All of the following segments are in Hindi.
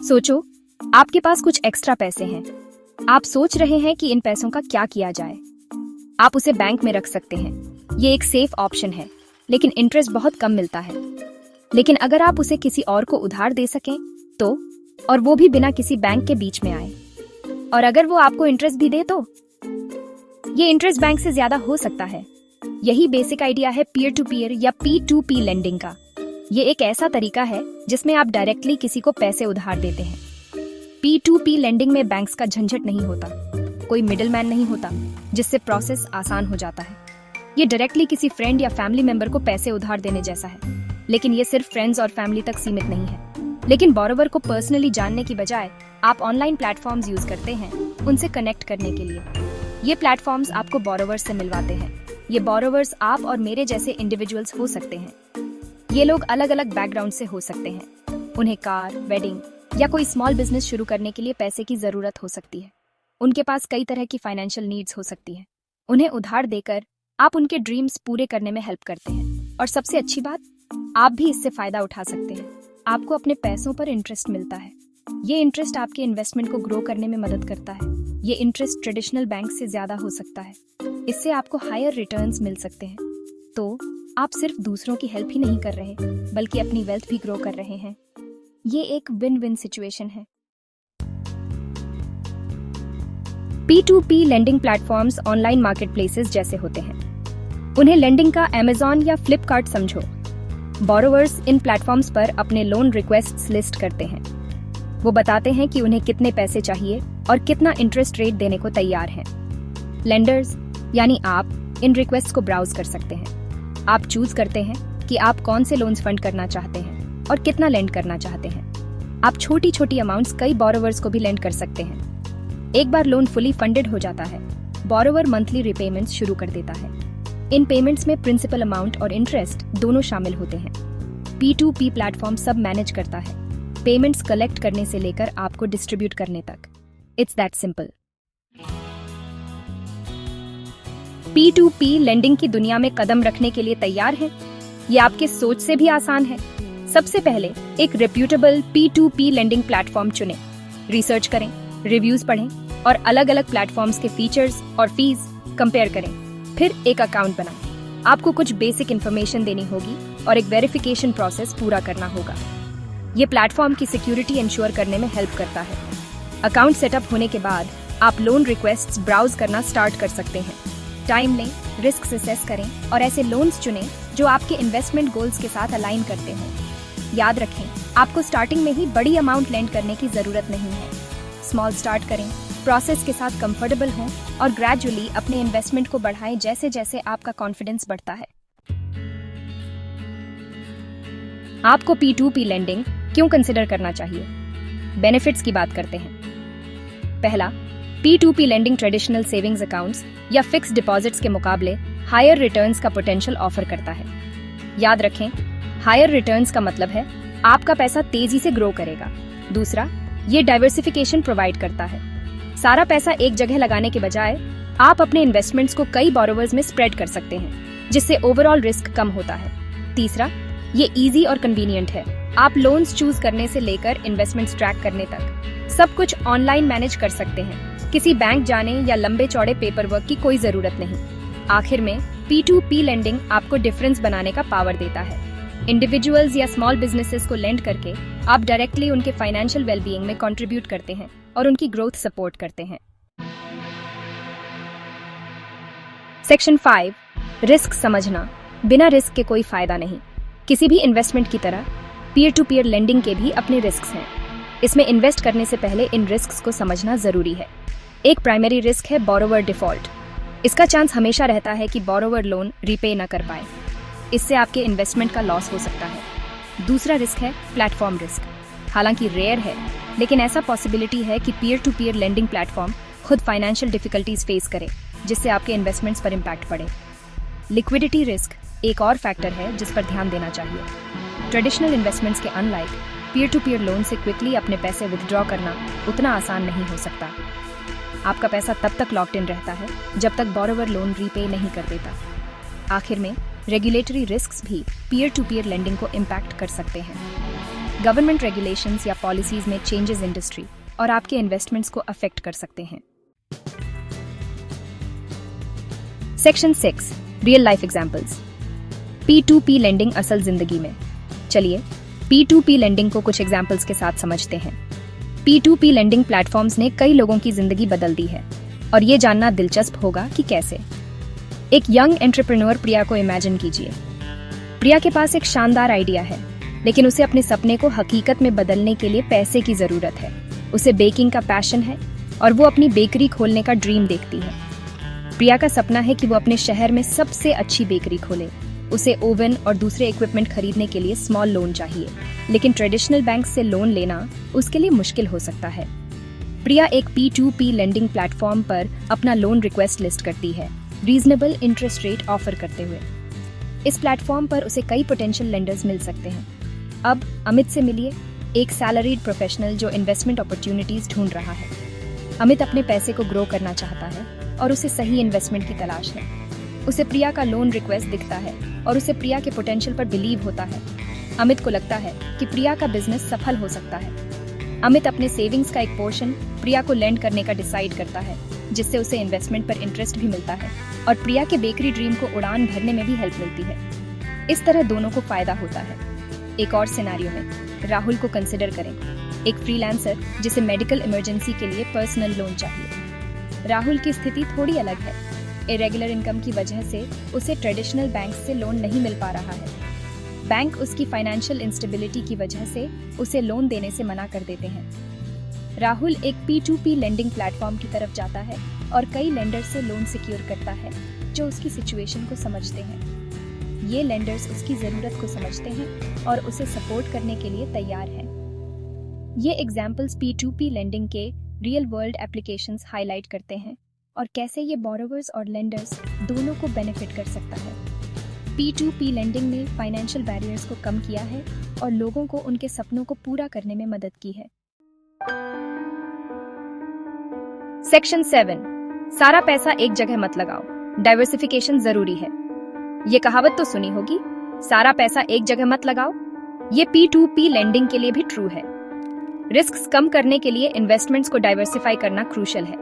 सोचो, आपके पास कुछ एक्स्ट्रा पैसे हैं। आप सोच रहे हैं कि इन पैसों का क्या किया जाए। आप उसे बैंक में रख सकते हैं। ये एक सेफ ऑप्शन है, लेकिन इंटरेस्ट बहुत कम मिलता है। लेकिन अगर आप उसे किसी और को उधार दे सकें तो, और वो भी बिना किसी बैंक के बीच में आए, और अगर वो आपको इंटरेस्ट भी दे तो ये इंटरेस्ट बैंक से ज्यादा हो सकता है। यही बेसिक आइडिया है पीयर टू पीयर या P2P लेंडिंग का। ये एक ऐसा तरीका है जिसमें आप डायरेक्टली किसी को पैसे उधार देते हैं। P2P लेंडिंग में बैंक्स का झंझट नहीं होता, कोई मिडिलमैन नहीं होता, जिससे प्रोसेस आसान हो जाता है। ये डायरेक्टली किसी फ्रेंड या फैमिली मेंबर को पैसे उधार देने जैसा है, लेकिन ये सिर्फ फ्रेंड्स और फैमिली तक सीमित नहीं है। लेकिन बोरोवर को पर्सनली जानने की बजाय आप ऑनलाइन प्लेटफॉर्म्स यूज करते हैं उनसे कनेक्ट करने के लिए। ये प्लेटफॉर्म्स आपको बोरोवर्स से मिलवाते हैं। ये बोरोवर्स आप और मेरे जैसे इंडिविजुअल्स हो सकते हैं। ये लोग अलग अलग बैकग्राउंड से हो सकते हैं। उन्हें कार, वेडिंग या कोई स्मॉल बिजनेस शुरू करने के लिए पैसे की जरूरत हो सकती है। उनके पास कई तरह की फाइनेंशियल नीड्स हो सकती है। उन्हें उधार देकर आप उनके ड्रीम्स पूरे करने में हेल्प करते हैं। और सबसे अच्छी बात, आप भी इससे फायदा उठा सकते हैं। आपको अपने पैसों पर इंटरेस्ट मिलता है। ये इंटरेस्ट आपके इन्वेस्टमेंट को ग्रो करने में मदद करता है। ये इंटरेस्ट ट्रेडिशनल बैंक से ज्यादा हो सकता है। इससे आपको हायर रिटर्न्स मिल सकते हैं। तो आप सिर्फ दूसरों की हेल्प ही नहीं कर रहे, बल्कि अपनी वेल्थ भी ग्रो कर रहे हैं। ये एक विन विन सिचुएशन है। P2P लेंडिंग प्लेटफॉर्म्स ऑनलाइन मार्केटप्लेसेस जैसे होते हैं। उन्हें लेंडिंग का Amazon या Flipkart समझो। बोरोवर्स इन प्लेटफॉर्म्स पर अपने लोन रिक्वेस्ट्स लिस्ट करते हैं। वो बताते हैं कि उन्हें कितने पैसे चाहिए और कितना इंटरेस्ट रेट देने को तैयार हैं। लेंडर्स यानी आप इन रिक्वेस्ट को ब्राउज कर सकते हैं। आप चूज करते हैं कि आप कौन से लोन्स फंड करना चाहते हैं और कितना लेंड करना चाहते हैं। आप छोटी छोटी अमाउंट्स कई बोरोवर्स को भी लेंड कर सकते हैं। एक बार लोन फुली फंडेड हो जाता है, बोरोवर मंथली रिपेमेंट्स शुरू कर देता है। इन पेमेंट्स में प्रिंसिपल अमाउंट और इंटरेस्ट दोनों शामिल होते हैं। P2P प्लेटफॉर्म सब मैनेज करता है, पेमेंट्स कलेक्ट करने से लेकर आपको डिस्ट्रीब्यूट करने तक। It's that simple. P2P lending की दुनिया में कदम रखने के लिए तैयार हैं? ये आपके सोच से भी आसान है। सबसे पहले एक रेप्यूटेबल P2P लेंडिंग प्लेटफॉर्म चुनें। रिसर्च करें, रिव्यूज पढ़ें और अलग अलग प्लेटफॉर्म्स के फीचर्स और फीस कंपेयर करें। फिर एक अकाउंट बनाएं। आपको कुछ बेसिक इन्फॉर्मेशन देनी होगी और एक वेरिफिकेशन प्रोसेस पूरा करना होगा। ये प्लेटफॉर्म की सिक्योरिटी इंश्योर करने में हेल्प करता है। अकाउंट सेटअप होने के बाद आप लोन रिक्वेस्ट्स ब्राउज करना स्टार्ट कर सकते हैं। टाइम लें, रिस्क असेस करें और ऐसे लोन्स चुनें जो आपके इन्वेस्टमेंट गोल्स के साथ अलाइन करते हों। याद रखें, आपको स्टार्टिंग में ही बड़ी अमाउंट लेंड करने की जरूरत नहीं है। स्मॉल स्टार्ट करें, प्रोसेस के साथ कंफर्टेबल हों और ग्रेजुअली अपने इन्वेस्टमेंट को बढ़ाएं जैसे जैसे आपका कॉन्फिडेंस बढ़ता है। आपको P2P लेंडिंग क्यों कंसिडर करना चाहिए? बेनिफिट्स की बात करते हैं। पहला, P2P lending traditional savings accounts या फिक्स डिपॉजिट्स के मुकाबले हायर रिटर्न्स का पोटेंशियल ऑफर करता है। याद रखें, हायर रिटर्न्स का मतलब है आपका पैसा तेजी से ग्रो करेगा। दूसरा, ये डाइवर्सिफिकेशन प्रोवाइड करता है। सारा पैसा एक जगह लगाने के बजाय आप अपने इन्वेस्टमेंट्स को कई बोरोवर्स में स्प्रेड कर सकते हैं, जिससे ओवरऑल रिस्क कम होता है। तीसरा, ये इजी और कन्वीनियंट है। आप लोन्स चूज करने से लेकर इन्वेस्टमेंट्स ट्रैक करने तक सब कुछ ऑनलाइन मैनेज कर सकते हैं। किसी बैंक जाने या लंबे चौड़े पेपर वर्क की कोई जरूरत नहीं। आखिर में P2P लेंडिंग आपको डिफरेंस बनाने का पावर देता है। इंडिविजुअल्स या स्मॉल बिजनेसेस को लेंड करके आप डायरेक्टली उनके फाइनेंशियल वेलबीइंग में कंट्रीब्यूट करते हैं और उनकी ग्रोथ सपोर्ट करते हैं। सेक्शन 5, रिस्क समझना। बिना रिस्क के कोई फायदा नहीं। किसी भी इन्वेस्टमेंट की तरह पीयर टू पीयर लेंडिंग के भी अपने रिस्क हैं। इसमें इन्वेस्ट करने से पहले इन रिस्क को समझना जरूरी है। एक प्राइमरी रिस्क है बोरोवर डिफॉल्ट। इसका चांस हमेशा रहता है कि बोरोवर लोन रीपे न कर पाए। इससे आपके इन्वेस्टमेंट का लॉस हो सकता है। दूसरा रिस्क है प्लेटफॉर्म रिस्क। हालांकि रेयर है, लेकिन ऐसा पॉसिबिलिटी है कि peer to peer lending platform खुद फाइनेंशियल डिफिकल्टीज फेस करे, जिससे आपके इन्वेस्टमेंट्स पर इम्पैक्ट पड़े। लिक्विडिटी रिस्क एक और फैक्टर है जिस पर ध्यान देना चाहिए। ट्रेडिशनल इन्वेस्टमेंट्स के unlike peer to peer loan से क्विकली अपने पैसे विथड्रॉ करना उतना आसान नहीं हो सकता। आपका पैसा तब तक लॉक्ड इन रहता है जब तक बोरोवर लोन रीपे नहीं कर देता। आखिर में रेगुलेटरी रिस्क्स भी पीयर टू पीयर लेंडिंग को इम्पैक्ट कर सकते हैं। गवर्नमेंट रेगुलेशंस या पॉलिसीज में चेंजेस इंडस्ट्री और आपके इन्वेस्टमेंट्स को अफेक्ट कर सकते हैं। Section 6 real life examples. P2P lending असल जिंदगी में। चलिए P2P लेंडिंग को कुछ एग्जांपल्स के साथ समझते हैं। P2P लेंडिंग प्लेटफॉर्म्स ने कई लोगों की जिंदगी बदल दी है और ये जानना दिलचस्प होगा कि कैसे। एक यंग एंटरप्रेन्योर प्रिया को इमेजिन कीजिए। प्रिया के पास एक शानदार आइडिया है, लेकिन उसे अपने सपने को हकीकत में बदलने के लिए पैसे की जरूरत है। उसे बेकिंग का पैशन है और वो अपनी बेकरी खोलने का ड्रीम देखती है। प्रिया का सपना है कि वो अपने शहर में सबसे अच्छी बेकरी खोले। उसे ओवन और दूसरे इक्विपमेंट खरीदने के लिए स्मॉल लोन चाहिए, लेकिन ट्रेडिशनल बैंक से लोन लेना उसके लिए मुश्किल हो सकता है। प्रिया एक P2P लेंडिंग प्लेटफॉर्म पर अपना लोन रिक्वेस्ट लिस्ट करती है, रीजनेबल इंटरेस्ट रेट ऑफर करते हुए। इस प्लेटफॉर्म पर उसे कई पोटेंशियल लेंडर्स मिल सकते हैं। अब अमित से मिलिए, एक सैलरीड प्रोफेशनल जो इन्वेस्टमेंट अपॉर्चुनिटीज ढूंढ रहा है। अमित अपने पैसे को ग्रो करना चाहता है और उसे सही इन्वेस्टमेंट की तलाश है। उसे प्रिया का लोन रिक्वेस्ट दिखता है और उसे प्रिया के पोटेंशियल पर बिलीव होता है। अमित को लगता है कि प्रिया का बिजनेस सफल हो सकता है। अमित अपने सेविंग्स का एक पोर्शन प्रिया को लेंड करने का डिसाइड करता है, जिससे उसे इन्वेस्टमेंट पर इंटरेस्ट भी मिलता है और प्रिया के बेकरी ड्रीम को उड़ान भरने में भी हेल्प मिलती है। इस तरह दोनों को फायदा होता है। एक और सिनेरियो में राहुल को कंसिडर करें, एक फ्रीलांसर जिसे मेडिकल इमरजेंसी के लिए पर्सनल लोन चाहिए। राहुल की स्थिति थोड़ी अलग है। इरेगुलर इनकम की वजह से उसे ट्रेडिशनल बैंक से लोन नहीं मिल पा रहा है। बैंक उसकी फाइनेंशियल इंस्टेबिलिटी की वजह से उसे लोन देने से मना कर देते हैं। राहुल एक P2P लेंडिंग प्लेटफॉर्म की तरफ जाता है और कई लेंडर से लोन सिक्योर करता है जो उसकी सिचुएशन को समझते हैं। ये लेंडर्स उसकी ज़रूरत को समझते हैं और उसे सपोर्ट करने के लिए तैयार हैं। ये एग्जाम्पल्स P2P लेंडिंग के रियल वर्ल्ड एप्लीकेशंस हाईलाइट करते हैं और कैसे ये बोरोवर्स और लेंडर्स दोनों को बेनिफिट कर सकता है। P2P लेंडिंग ने फाइनेंशियल बैरियर्स को कम किया है और लोगों को उनके सपनों को पूरा करने में मदद की है। सेक्शन 7 सारा पैसा एक जगह मत लगाओ, डाइवर्सिफिकेशन जरूरी है। ये कहावत तो सुनी होगी, सारा पैसा एक जगह मत लगाओ। ये P2P लेंडिंग के लिए भी ट्रू है। रिस्क्स कम करने के लिए इन्वेस्टमेंट्स को डाइवर्सिफाई करना क्रूशियल है।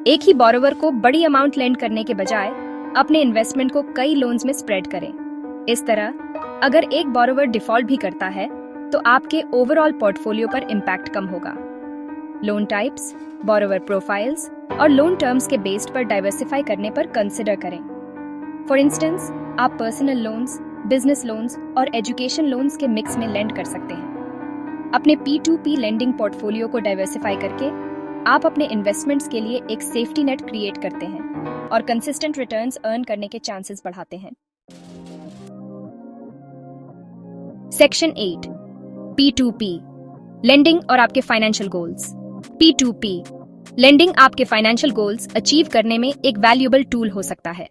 एक ही बोरोवर को बड़ी अमाउंट लेंड करने के बजाय अपने इन्वेस्टमेंट को कई लोन्स में स्प्रेड करें। इस तरह अगर एक बोरोवर डिफॉल्ट भी करता है तो आपके ओवरऑल पोर्टफोलियो पर इम्पैक्ट कम होगा। लोन टाइप्स, बोरोवर प्रोफाइल्स और लोन टर्म्स के बेस्ड पर डाइवर्सिफाई करने पर कंसिडर करें। फॉर इंस्टेंस, आप पर्सनल लोन्स, बिजनेस लोन्स और एजुकेशन लोन्स के मिक्स में लेंड कर सकते हैं। अपने P2P लेंडिंग पोर्टफोलियो को डाइवर्सिफाई करके आप अपने इन्वेस्टमेंट्स के लिए एक सेफ्टी नेट क्रिएट करते हैं और कंसिस्टेंट रिटर्न्स अर्न करने के चांसेस बढ़ाते हैं। सेक्शन 8 P2P लेंडिंग और आपके फाइनेंशियल गोल्स। P2P लेंडिंग आपके फाइनेंशियल गोल्स अचीव करने में एक वैल्यूएबल टूल हो सकता है।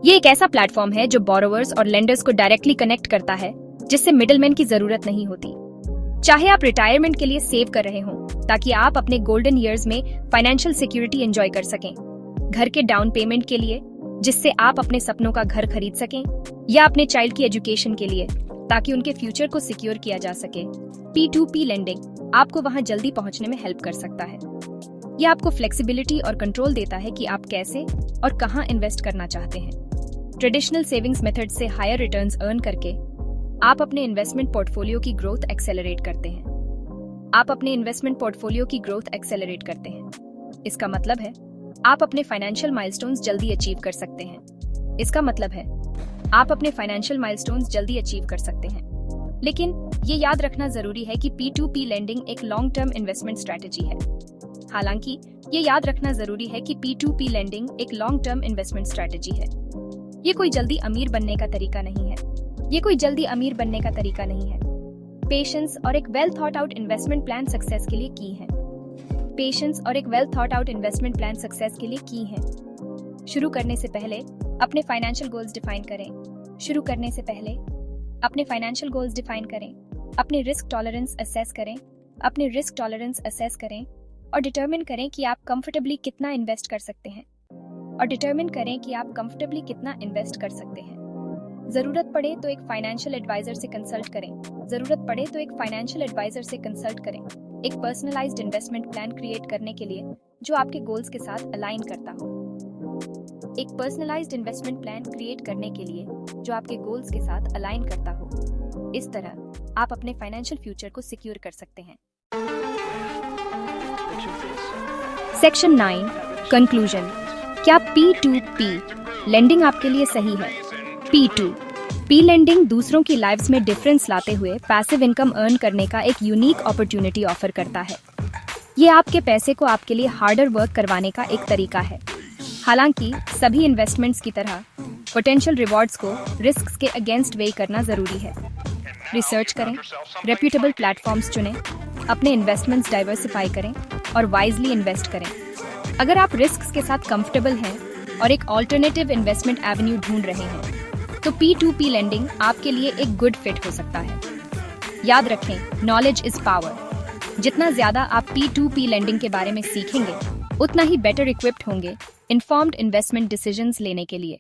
ये एक ऐसा प्लेटफॉर्म है जो बोरोवर्स और लेंडर्स को डायरेक्टली कनेक्ट करता है, जिससे मिडलमैन की जरूरत नहीं होती। चाहे आप रिटायरमेंट के लिए सेव कर रहे हों ताकि आप अपने गोल्डन ईयर्स में फाइनेंशियल सिक्योरिटी एंजॉय कर सकें, घर के डाउन पेमेंट के लिए जिससे आप अपने सपनों का घर खरीद सकें, या अपने चाइल्ड की एजुकेशन के लिए ताकि उनके फ्यूचर को सिक्योर किया जा सके, P2P लेंडिंग आपको वहां जल्दी पहुंचने में हेल्प कर सकता है। यह आपको फ्लेक्सिबिलिटी और कंट्रोल देता है कि आप कैसे और कहां इन्वेस्ट करना चाहते हैं। ट्रेडिशनल सेविंग्स मेथड से हायर रिटर्न्स अर्न करके आप अपने इन्वेस्टमेंट पोर्टफोलियो की ग्रोथ एक्सेलरेट करते हैं। इसका मतलब है आप अपने फाइनेंशियल माइलस्टोन्स जल्दी अचीव कर सकते हैं। लेकिन ये याद रखना जरूरी है कि P2P लेंडिंग एक लॉन्ग टर्म इन्वेस्टमेंट स्ट्रेटजी है। ये कोई जल्दी अमीर बनने का तरीका नहीं है। पेशेंस और एक well thought out investment plan success के लिए की है। शुरू करने से पहले अपने फाइनेंशियल गोल्स डिफाइन करें, अपने रिस्क टॉलरेंस असेस करें और डिटरमिन करें कि आप कंफर्टेबली कितना इन्वेस्ट कर सकते हैं। जरूरत पड़े तो एक फाइनेंशियल एडवाइजर से कंसल्ट करें। जरूरत पड़े तो एक फाइनेंशियल एडवाइजर से कंसल्ट करें। एक पर्सनलाइज्ड इन्वेस्टमेंट प्लान क्रिएट करने के लिए जो आपके गोल्स के साथ अलाइन करता हो। एक पर्सनलाइज्ड इन्वेस्टमेंट प्लान क्रिएट करने के लिए जो आपके गोल्स के साथ अलाइन करता हो। इस तरह आप अपने फाइनेंशियल फ्यूचर को सिक्योर कर सकते हैं। Section 9 conclusion. क्या P2P लेंडिंग आपके लिए सही है? P2P लेंडिंग दूसरों की लाइव्स में डिफरेंस लाते हुए पैसिव इनकम अर्न करने का एक यूनिक अपॉर्चुनिटी ऑफर करता है। ये आपके पैसे को आपके लिए हार्डर वर्क करवाने का एक तरीका है। हालांकि सभी इन्वेस्टमेंट्स की तरह पोटेंशियल रिवॉर्ड्स को रिस्क्स के अगेंस्ट वेई करना जरूरी है। रिसर्च करें, रेप्यूटेबल प्लेटफॉर्म्स चुनें, अपने इन्वेस्टमेंट्स डाइवर्सिफाई करें और वाइजली इन्वेस्ट करें। अगर आप रिस्क्स के साथ कंफर्टेबल हैं और एक ऑल्टरनेटिव इन्वेस्टमेंट एवेन्यू ढूंढ रहे हैं तो P2P लेंडिंग आपके लिए एक गुड फिट हो सकता है। याद रखें, नॉलेज इज पावर। जितना ज्यादा आप P2P लेंडिंग के बारे में सीखेंगे उतना ही बेटर इक्विप्ड होंगे इन्फॉर्म्ड इन्वेस्टमेंट डिसीजंस लेने के लिए।